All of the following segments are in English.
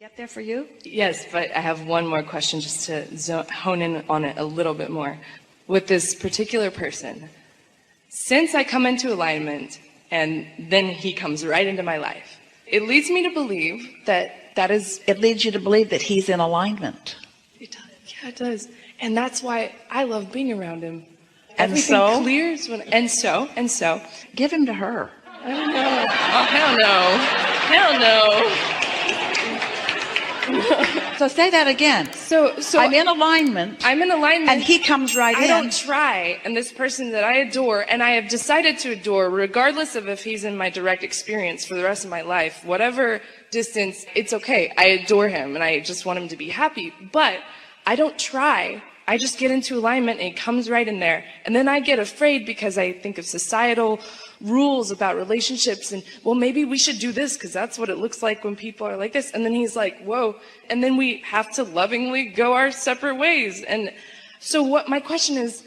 Get there for you? Yes, but I have one more question just to hone in on it a little bit more. With this particular person, since I come into alignment and then he comes right into my life, it leads me to believe that is... It leads you to believe that he's in alignment. It does. Yeah, it does. And that's why I love being around him. And Everything so? clears when... And so... Give him to her. I don't know. Oh, hell no. Hell no. So say that again. So I'm in alignment. I'm in alignment. And he comes right in. I don't try. And this person that I adore, and I have decided to adore, regardless of if he's in my direct experience for the rest of my life, whatever distance, it's okay. I adore him, and I just want him to be happy. But I don't try. I just get into alignment, and he comes right in there. And then I get afraid because I think of societal rules about relationships and, well, maybe we should do this because that's what it looks like when people are like this. And then he's like, whoa. And then we have to lovingly go our separate ways. And so what my question is,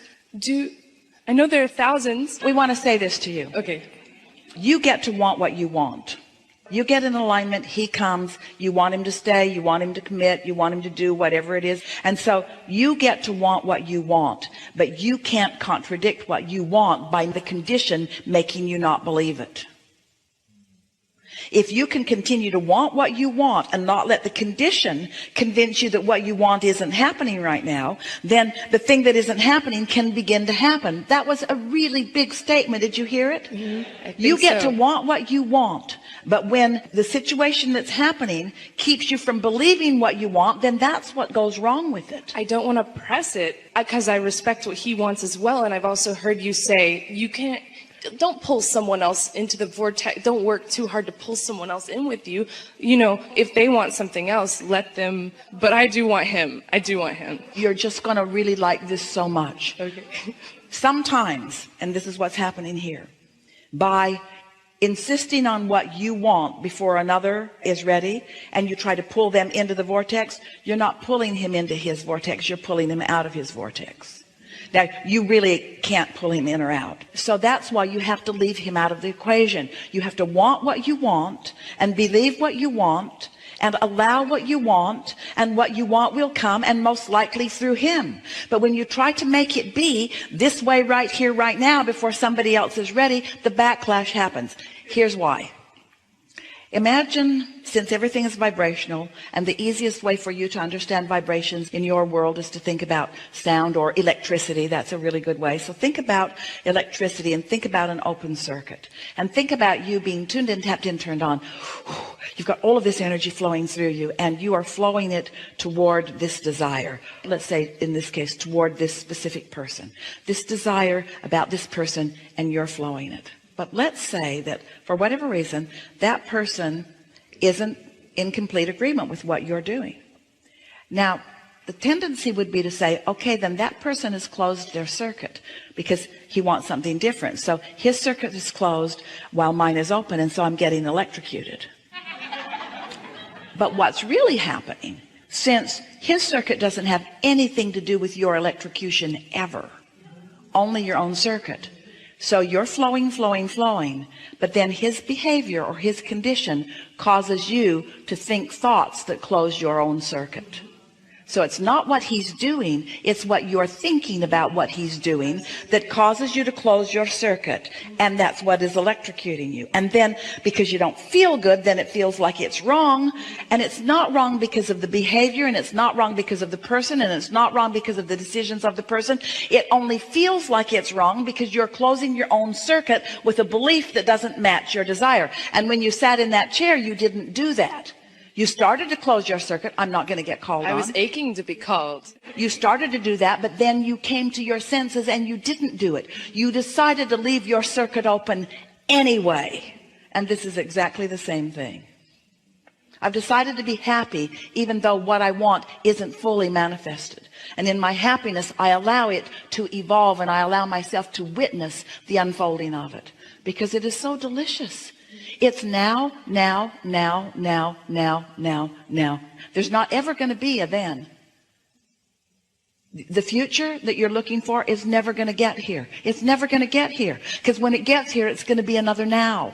I know there are thousands. We want to say this to you. Okay. You get to want what you want. You get in alignment, he comes, you want him to stay, you want him to commit, you want him to do whatever it is. And so you get to want what you want, but you can't contradict what you want by the condition making you not believe it. If you can continue to want what you want and not let the condition convince you that what you want isn't happening right now, then the thing that isn't happening can begin to happen. That was a really big statement. Did you hear it? Mm-hmm. You get to want what you want, but when the situation that's happening keeps you from believing what you want, then that's what goes wrong with it. I don't want to press it because I respect what he wants as well. And I've also heard you say, don't pull someone else into the vortex. Don't work too hard to pull someone else in with you. You know, if they want something else, let them. But I do want him. I do want him. You're just going to really like this so much. Okay. Sometimes, and this is what's happening here, by insisting on what you want before another is ready, and you try to pull them into the vortex, you're not pulling him into his vortex. You're pulling him out of his vortex. Now, you really can't pull him in or out. So that's why you have to leave him out of the equation. You have to want what you want and believe what you want and allow what you want, and what you want will come, and most likely through him. But when you try to make it be this way right here, right now, before somebody else is ready, the backlash happens. Here's why. Imagine, since everything is vibrational, and the easiest way for you to understand vibrations in your world is to think about sound or electricity. That's a really good way. So think about electricity and think about an open circuit. And think about you being tuned in, tapped in, turned on. You've got all of this energy flowing through you, and you are flowing it toward this desire. Let's say, in this case, toward this specific person. This desire about this person, and you're flowing it. But let's say that for whatever reason, that person isn't in complete agreement with what you're doing. Now, the tendency would be to say, okay, then that person has closed their circuit because he wants something different. So his circuit is closed while mine is open, and so I'm getting electrocuted. But what's really happening, since his circuit doesn't have anything to do with your electrocution ever, only your own circuit. So you're flowing, but then his behavior or his condition causes you to think thoughts that close your own circuit. So it's not what he's doing, it's what you're thinking about what he's doing that causes you to close your circuit, and that's what is electrocuting you. And then because you don't feel good, then it feels like it's wrong, and it's not wrong because of the behavior, and it's not wrong because of the person, and it's not wrong because of the decisions of the person. It only feels like it's wrong because you're closing your own circuit with a belief that doesn't match your desire. And when you sat in that chair, you didn't do that. You started to close your circuit. I'm not going to get called on. I was aching to be called. You started to do that, but then you came to your senses and you didn't do it. You decided to leave your circuit open anyway. And this is exactly the same thing. I've decided to be happy even though what I want isn't fully manifested. And in my happiness, I allow it to evolve, and I allow myself to witness the unfolding of it because it is so delicious. It's now. There's not ever going to be a then. The future that you're looking for is never going to get here. It's never going to get here, because when it gets here, it's going to be another now.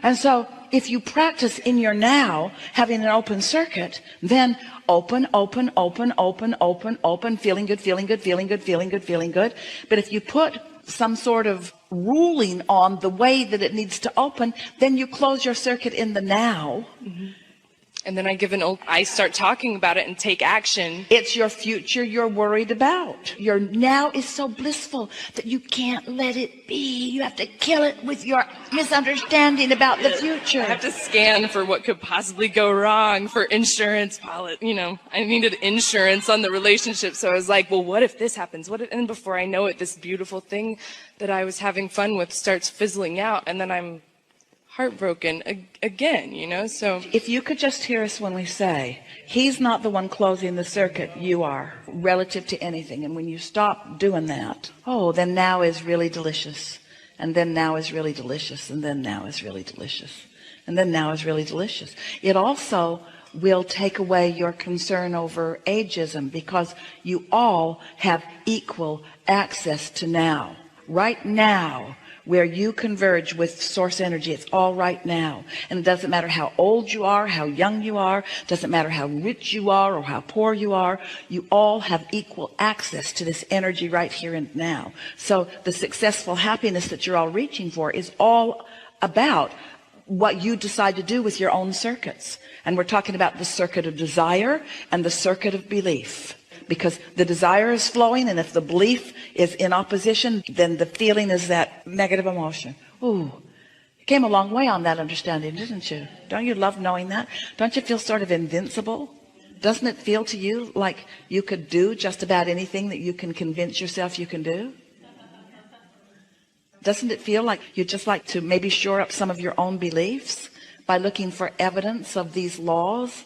And so if you practice in your now having an open circuit, then open, open, open, open, open, open, feeling good, feeling good, feeling good, feeling good, feeling good. But if you put some sort of ruling on the way that it needs to open, then you close your circuit in the now. And then I start talking about it and take action. It's your future you're worried about. Your now is so blissful that you can't let it be. You have to kill it with your misunderstanding about the future. I have to scan for what could possibly go wrong for insurance policy. You know, I needed insurance on the relationship. So I was like, well, what if this happens? And before I know it, this beautiful thing that I was having fun with starts fizzling out. And then I'm heartbroken again, you know. So if you could just hear us when we say he's not the one closing the circuit, you are, relative to anything. And when you stop doing that, oh, then now is really delicious, and then now is really delicious, and then now is really delicious, and then now is really delicious. It also will take away your concern over ageism, because you all have equal access to now. Right now, where you converge with source energy, it's all right now. And it doesn't matter how old you are, how young you are, doesn't matter how rich you are or how poor you are, you all have equal access to this energy right here and now. So the successful happiness that you're all reaching for is all about what you decide to do with your own circuits. And we're talking about the circuit of desire and the circuit of belief. Because the desire is flowing, and if the belief is in opposition, then the feeling is that negative emotion. Ooh, you came a long way on that understanding, didn't you? Don't you love knowing that? Don't you feel sort of invincible? Doesn't it feel to you like you could do just about anything that you can convince yourself you can do? Doesn't it feel like you'd just like to maybe shore up some of your own beliefs by looking for evidence of these laws?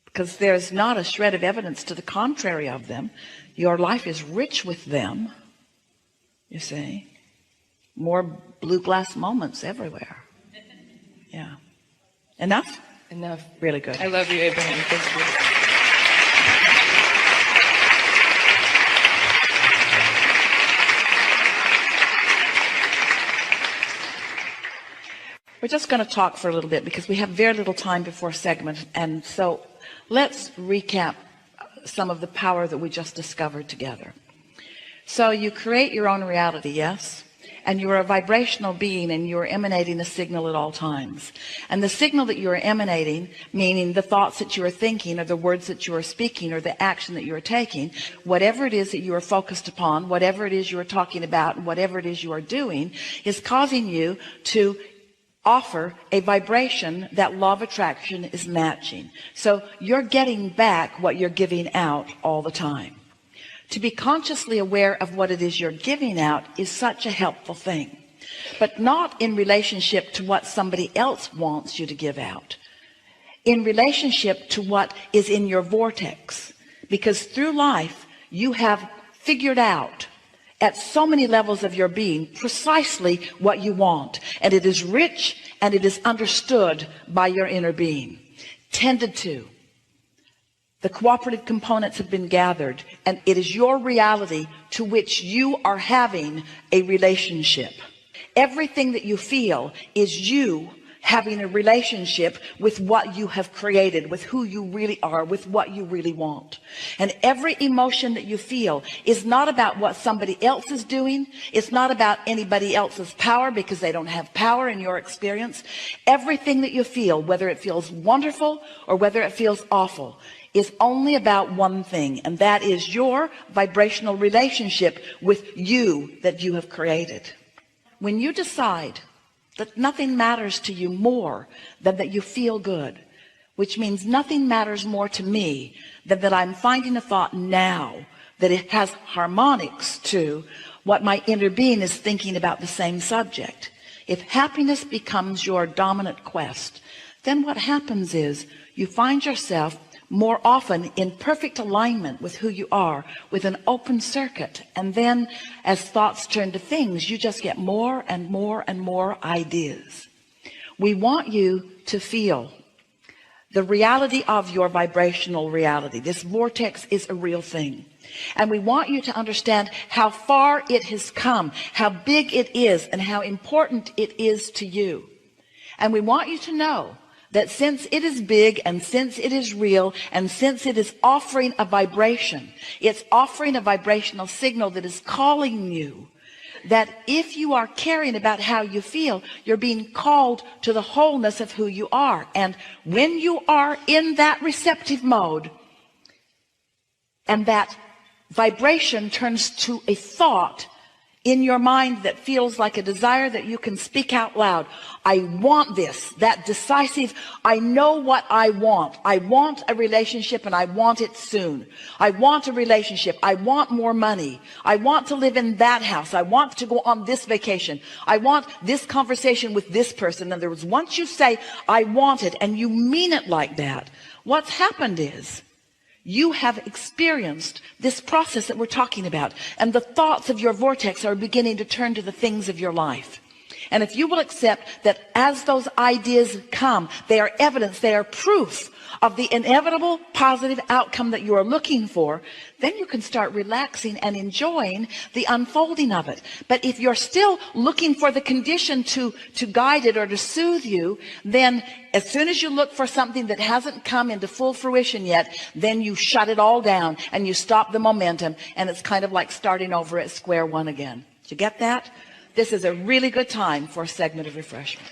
Because there's not a shred of evidence to the contrary of them. Your life is rich with them. You see, more blue glass moments everywhere. Yeah. Enough? Enough. Really good. I love you, Abraham. Thank you. We're just going to talk for a little bit because we have very little time before segment, and so let's recap some of the power that we just discovered together. So you create your own reality, yes? And you are a vibrational being, and you are emanating a signal at all times. And the signal that you are emanating, meaning the thoughts that you are thinking, or the words that you are speaking, or the action that you are taking, whatever it is that you are focused upon, whatever it is you are talking about, whatever it is you are doing, is causing you to offer a vibration that law of attraction is matching. So you're getting back what you're giving out all the time. To be consciously aware of what it is you're giving out is such a helpful thing, but not in relationship to what somebody else wants you to give out, in relationship to what is in your vortex. Because through life, you have figured out at so many levels of your being precisely what you want, and it is rich and it is understood by your inner being, tended to. The cooperative components have been gathered, and it is your reality to which you are having a relationship. Everything that you feel is you having a relationship with what you have created, with who you really are, with what you really want. And every emotion that you feel is not about what somebody else is doing. It's not about anybody else's power, because they don't have power in your experience. Everything that you feel, whether it feels wonderful or whether it feels awful, is only about one thing, and that is your vibrational relationship with you that you have created. When you decide that nothing matters to you more than that you feel good, which means nothing matters more to me than that I'm finding a thought now that it has harmonics to what my inner being is thinking about the same subject. If happiness becomes your dominant quest, then what happens is you find yourself more often in perfect alignment with who you are, with an open circuit. And then as thoughts turn to things, you just get more and more and more ideas. We want you to feel the reality of your vibrational reality. This vortex is a real thing. And we want you to understand how far it has come, how big it is, and how important it is to you. And we want you to know that since it is big and since it is real and since it is offering a vibration, it's offering a vibrational signal that is calling you, that if you are caring about how you feel, you're being called to the wholeness of who you are. And when you are in that receptive mode and that vibration turns to a thought in your mind that feels like a desire that you can speak out loud, I want this, that decisive, I know what I want. I want a relationship and I want it soon. I want a relationship. I want more money. I want to live in that house. I want to go on this vacation. I want this conversation with this person. In other words, once you say, I want it, and you mean it like that, what's happened is, you have experienced this process that we're talking about, and the thoughts of your vortex are beginning to turn to the things of your life. And if you will accept that as those ideas come, they are evidence, they are proof of the inevitable positive outcome that you are looking for, then you can start relaxing and enjoying the unfolding of it. But if you're still looking for the condition to guide it or to soothe you, then as soon as you look for something that hasn't come into full fruition yet, then you shut it all down and you stop the momentum, and it's kind of like starting over at square one again. Did you get that? This is a really good time for a segment of refreshment.